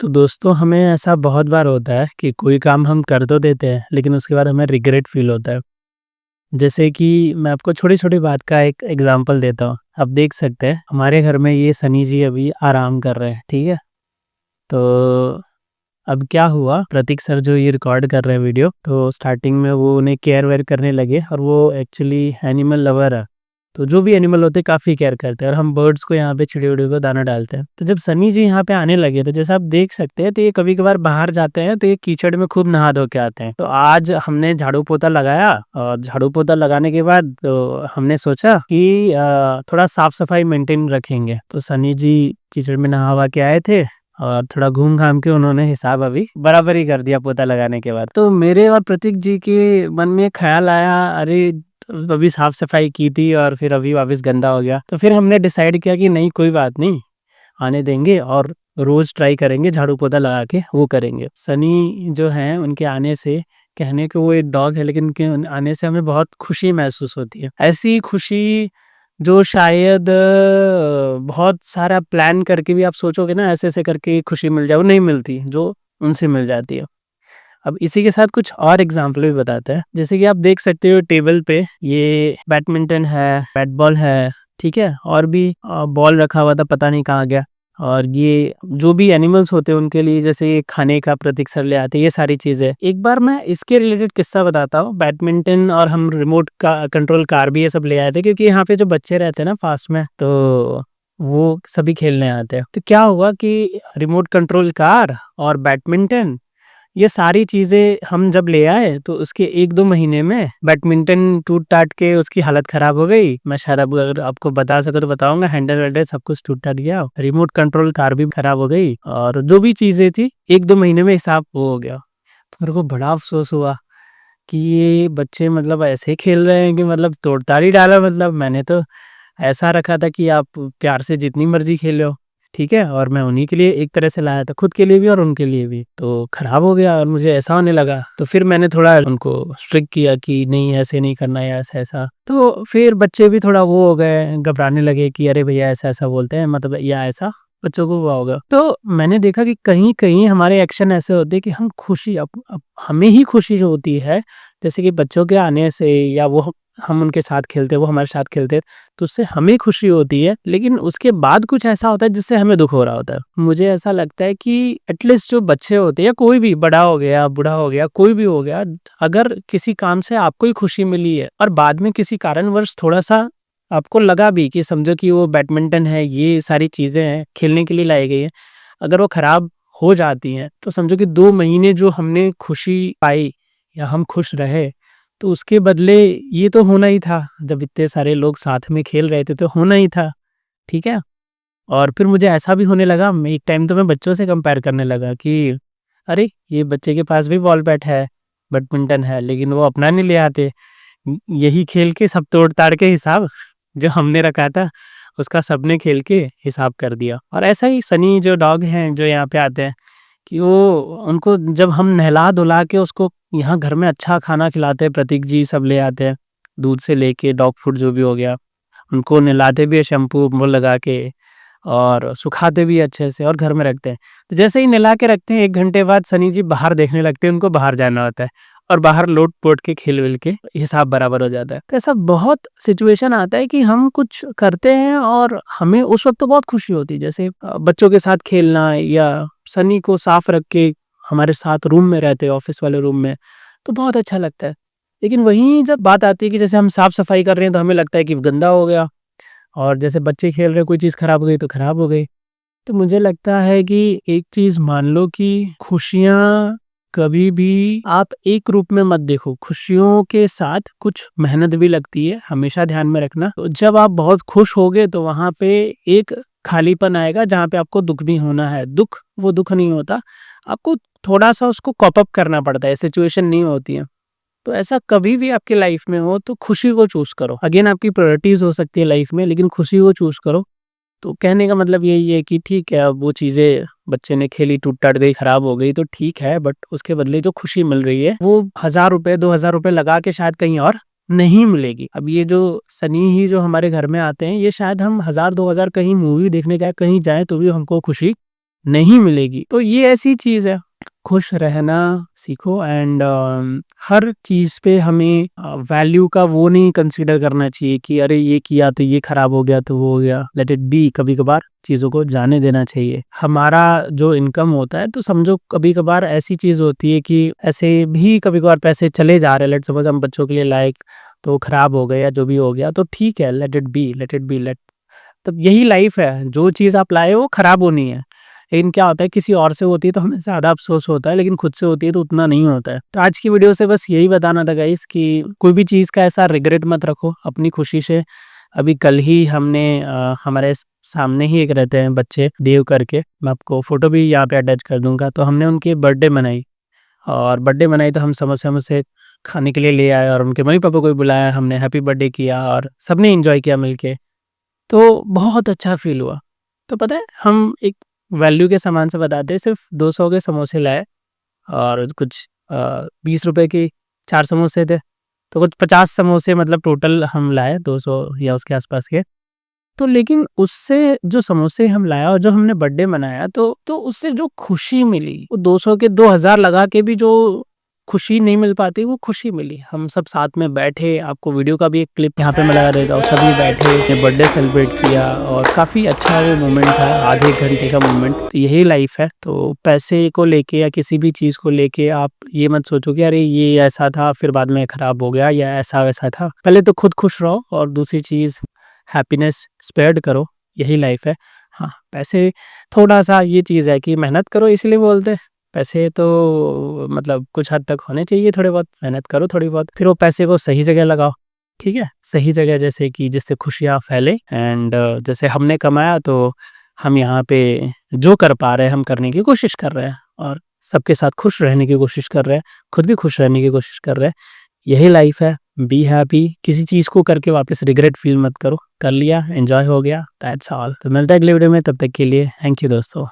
तो दोस्तों हमें ऐसा बहुत बार होता है कि कोई काम हम कर तो देते हैं लेकिन उसके बाद हमें रिग्रेट फील होता है। जैसे कि मैं आपको छोटी-छोटी बात का एक एग्ज़ाम्पल देता हूँ। आप देख सकते हैं हमारे घर में ये सनी जी अभी आराम कर रहे हैं, ठीक है? तो अब क्या हुआ, प्रतीक सर जो ये रिकॉर्ड कर रहे हैं वीडियो, तो स्टार्टिंग में वो उन्हें केयर-वेयर करने लगे और वो एक्चुअली एनिमल लवर है। तो जो भी एनिमल होते हैं काफ़ी केयर करते हैं और हम बर्ड्स को यहाँ पे चिड़ियों को दाना डालते हैं। तो जब सनी जी यहाँ पे आने लगे तो जैसा आप देख सकते हैं तो ये कभी-कभार बाहर जाते हैं तो ये कीचड़ में खूब नहा धो के आते हैं। तो आज हमने झाड़ू-पोछा लगाया और झाड़ू-पोछा लगाने के बाद तो हमने सोचा कि थोड़ा साफ-सफाई मेंटेन रखेंगे। तो सनी जी कीचड़ में नहा-वहा के आए थे और थोड़ा घूम-घाम के उन्होंने हिसाब अभी बराबर ही कर दिया पोता लगाने के बाद। तो मेरे और प्रतीक जी के मन में ख़्याल आया, अरे! अभी साफ-सफाई की थी और फिर अभी वापस गंदा हो गया। तो फिर हमने डिसाइड किया कि नहीं, कोई बात नहीं, आने देंगे और रोज़ ट्राई करेंगे झाड़ू-पोछा लगा के वो करेंगे। सनी जो हैं उनके आने से, कहने को वो एक डॉग है लेकिन उनके आने से हमें बहुत खुशी महसूस होती है। ऐसी खुशी जो शायद बहुत सारा प्लान करके भी आप सोचोगे ना ऐसे-ऐसे करके खुशी मिल जाए, वो नहीं मिलती, जो उनसे मिल जाती है। अब इसी के साथ कुछ और एग्ज़ाम्पल भी बताते हैं। जैसे कि आप देख सकते हो टेबल पे ये बैडमिंटन है, बैट बॉल है, ठीक है? और भी बॉल रखा हुआ था, पता नहीं कहाँ गया। और ये जो भी एनिमल्स होते हैं उनके लिए जैसे ये खाने का प्रतीक सर ले आते हैं, ये सारी चीज़ें। एक बार मैं इसके रिलेटेड किस्सा बताता हूँ। बैडमिंटन और हम रिमोट का कंट्रोल कार भी ये सब ले आए थे क्योंकि यहाँ पे जो बच्चे रहते हैं ना पास में, तो वो सभी खेलने आते हैं। तो क्या हुआ कि रिमोट कंट्रोल कार और बैडमिंटन, ये सारी चीज़ें हम जब ले आए तो उसके 1-2 महीने में बैडमिंटन टूट-टाट के उसकी हालत ख़राब हो गई। मैं शायद अब अगर आपको बता सकूँ तो बताऊँगा, हैंडल-वैंडल सब कुछ टूट-टाट गया। रिमोट कंट्रोल कार भी ख़राब हो गई और जो भी चीज़ें थी 1-2 महीने में हिसाब वो हो गया। तो मेरे को बड़ा अफ़सोस हुआ कि ये बच्चे मतलब ऐसे खेल रहे हैं कि मतलब तोड़-ताड़ ही डाला। मतलब मैंने तो ऐसा रखा था कि आप प्यार से जितनी मर्ज़ी खेलो, ठीक है? और मैं उन्हीं के लिए एक तरह से लाया था, खुद के लिए भी और उनके लिए भी। तो खराब हो गया और मुझे ऐसा होने लगा, तो फिर मैंने थोड़ा उनको स्ट्रिक्ट किया कि नहीं, ऐसे नहीं करना है, ऐसा-ऐसा। तो फिर बच्चे भी थोड़ा वो हो गए, घबराने लगे कि अरे भैया ऐसा-ऐसा बोलते हैं, मतलब या ऐसा, बच्चों को हुआ होगा। तो मैंने देखा कि कहीं-कहीं हमारे एक्शन ऐसे होते हैं कि हम खुशी अब हमें ही खुशी जो होती है, जैसे कि बच्चों के आने से या वो हम उनके साथ खेलते हैं, वो हमारे साथ खेलते हैं, तो उससे हमें खुशी होती है, लेकिन उसके बाद कुछ ऐसा होता है जिससे हमें दुःख हो रहा होता है। मुझे ऐसा लगता है कि एटलीस्ट जो बच्चे होते हैं या कोई भी बड़ा हो गया, बूढ़ा हो गया, कोई भी हो गया, अगर किसी काम से आपको ही खुशी मिली है और बाद में किसी कारणवश थोड़ा-सा आपको लगा भी कि समझो कि वो बैडमिंटन है, ये सारी चीज़ें हैं, खेलने के लिए लाई गई हैं, अगर वो खराब हो जाती हैं, तो समझो कि 2 महीने जो हमने खुशी पाई या हम खुश रहे, तो उसके बदले ये तो होना ही था, जब इतने सारे लोग साथ में खेल रहे थे तो होना ही था, ठीक है? और फिर मुझे ऐसा भी होने लगा, मैं एक टाइम तो मैं बच्चों से कंपेयर करने लगा कि अरे! ये बच्चे के पास भी बॉल बैट है, बैडमिंटन है, लेकिन वो अपना नहीं ले आते। यही खेल के सब तोड़-ताड़ के हिसाब जो हमने रखा था, उसका सबने खेल के हिसाब कर दिया। और ऐसा ही सनी जो डॉग हैं, जो यहाँ पे आते हैं, कि वो उनको जब हम नहला-धुला के उसको यहाँ घर में अच्छा खाना खिलाते हैं, प्रतीक जी सब ले आते हैं, दूध से लेके डॉग फूड जो भी हो गया, उनको नहलाते भी हैं शैम्पू-वैम्पू लगा के और सुखाते भी अच्छे से और घर में रखते हैं। तो जैसे ही नहला के रखते हैं 1 घंटे बाद सनी जी बाहर देखने लगते हैं, उनको बाहर जाना होता है और बाहर लोट-पोट के खेल-वेल के हिसाब बराबर हो जाता है। तो ऐसा बहुत सिचुएशन आता है कि हम कुछ करते हैं और हमें उस वक़्त तो बहुत खुशी होती है, जैसे बच्चों के साथ खेलना या सनी को साफ रख के हमारे साथ रूम में रहते हैं, ऑफ़िस वाले रूम में, तो बहुत अच्छा लगता है। लेकिन वहीं जब बात आती है कि जैसे हम साफ-सफाई कर रहे हैं तो हमें लगता है कि गंदा हो गया और जैसे बच्चे खेल रहे हैं कोई चीज़ खराब हो गई तो खराब हो गई। तो मुझे लगता है कि एक चीज़ मान लो कि खुशियाँ कभी भी आप एक रूप में मत देखो। खुशियों के साथ कुछ मेहनत भी लगती है, हमेशा ध्यान में रखना। तो जब आप बहुत खुश होगे तो वहाँ पे एक खालीपन आएगा जहाँ पे आपको दुःख भी होना है। दुःख वो दुःख नहीं होता, आपको थोड़ा-सा उसको कॉप अप करना पड़ता है, सिचुएशन नहीं होती है। तो ऐसा कभी भी आपकी लाइफ में हो तो खुशी को चूज़ करो। अगेन आपकी प्रायोरिटीज़ हो सकती है लाइफ में, लेकिन खुशी को चूज़ करो। तो कहने का मतलब यही है कि ठीक है, अब वो चीज़ें बच्चे ने खेली, टूट-टाट गई, खराब हो गई तो ठीक है, बट उसके बदले जो खुशी मिल रही है वो ₹1000 ₹2000 लगा के शायद कहीं और नहीं मिलेगी। अब ये जो सनी ही जो हमारे घर में आते हैं, ये शायद हम 1000-2000 कहीं मूवी देखने जाएँ, कहीं जाएँ तो भी हमको खुशी नहीं मिलेगी। तो ये ऐसी चीज़ है, खुश रहना सीखो एंड हर चीज़ पे हमें वैल्यू का वो नहीं कंसीडर करना चाहिए कि अरे ये किया तो ये खराब हो गया तो वो हो गया। लेट इट बी, कभी-कभार चीज़ों को जाने देना चाहिए। हमारा जो इनकम होता है तो समझो कभी-कभार ऐसी चीज़ होती है कि ऐसे भी कभी-कभार पैसे चले जा रहे हैं, लेट्स सपोज़ हम बच्चों के लिए लाए तो खराब हो गए या जो भी हो गया तो ठीक है, let it be, let it be, let तब यही लाइफ है, जो चीज़ आप लाए हो वो खराब होनी है। लेकिन क्या होता है किसी और से होती है तो हमें ज़्यादा अफ़सोस होता है, लेकिन खुद से होती है तो उतना नहीं होता है। तो आज की वीडियो से बस यही बताना था गाइस कि कोई भी चीज़ का ऐसा रिग्रेट मत रखो अपनी खुशी से। अभी कल ही हमने हमारे सामने ही एक रहते हैं बच्चे देव करके, मैं आपको फ़ोटो भी यहाँ पे अटैच कर दूँगा। तो हमने उनकी बर्थडे मनाई और बर्थडे मनाई तो हम समोसे-वमोसे खाने के लिए ले आए और उनके मम्मी-पापा को भी बुलाया हमने, हैप्पी बर्थडे किया और सबने एन्जॉय किया मिलके। तो बहुत अच्छा फ़ील हुआ। तो पता है हम एक वैल्यू के सामान से बताते हैं, सिर्फ़ 200 के समोसे लाए और कुछ ₹20 के 4 समोसे थे। तो कुछ 50 समोसे मतलब टोटल हम लाए 200 या उसके आस-पास के। तो लेकिन उससे जो समोसे हम लाया और जो हमने बर्थडे मनाया तो उससे जो खुशी मिली, वो 200 के 2000 लगा के भी जो खुशी नहीं मिल पाती, वो खुशी मिली। हम सब साथ में बैठे, आपको वीडियो का भी एक क्लिप यहाँ पे मैं लगा देता हूँ, सभी बैठे, बर्थडे सेलिब्रेट किया और काफ़ी अच्छा वो मोमेंट था, आधे घंटे का मोमेंट। तो यही लाइफ़ है। तो पैसे को लेके या किसी भी चीज़ को लेके आप ये मत सोचो कि अरे ये ऐसा था, फिर बाद में खराब हो गया या ऐसा-वैसा था। पहले तो खुद खुश रहो और दूसरी चीज़ हैप्पीनेस स्प्रेड करो, यही लाइफ है। हाँ, पैसे थोड़ा-सा ये चीज़ है कि मेहनत करो इसलिए बोलते हैं। पैसे तो मतलब कुछ हद तक होने चाहिए थोड़े बहुत, मेहनत करो थोड़ी बहुत, फिर वो पैसे को सही जगह लगाओ, ठीक है? सही जगह जैसे कि जिससे खुशियाँ फैले एंड जैसे हमने कमाया तो हम यहाँ पे जो कर पा रहे हैं हम करने की कोशिश कर रहे हैं और सबके साथ खुश रहने की कोशिश कर रहे हैं, खुद भी खुश रहने की कोशिश कर रहे हैं। यही लाइफ है, बी हैप्पी, किसी चीज़ को करके वापस रिग्रेट फ़ील मत करो, कर लिया, एन्जॉय हो गया, दैट्स ऑल। तो मिलते हैं अगले वीडियो में, तब तक के लिए थैंक यू दोस्तों।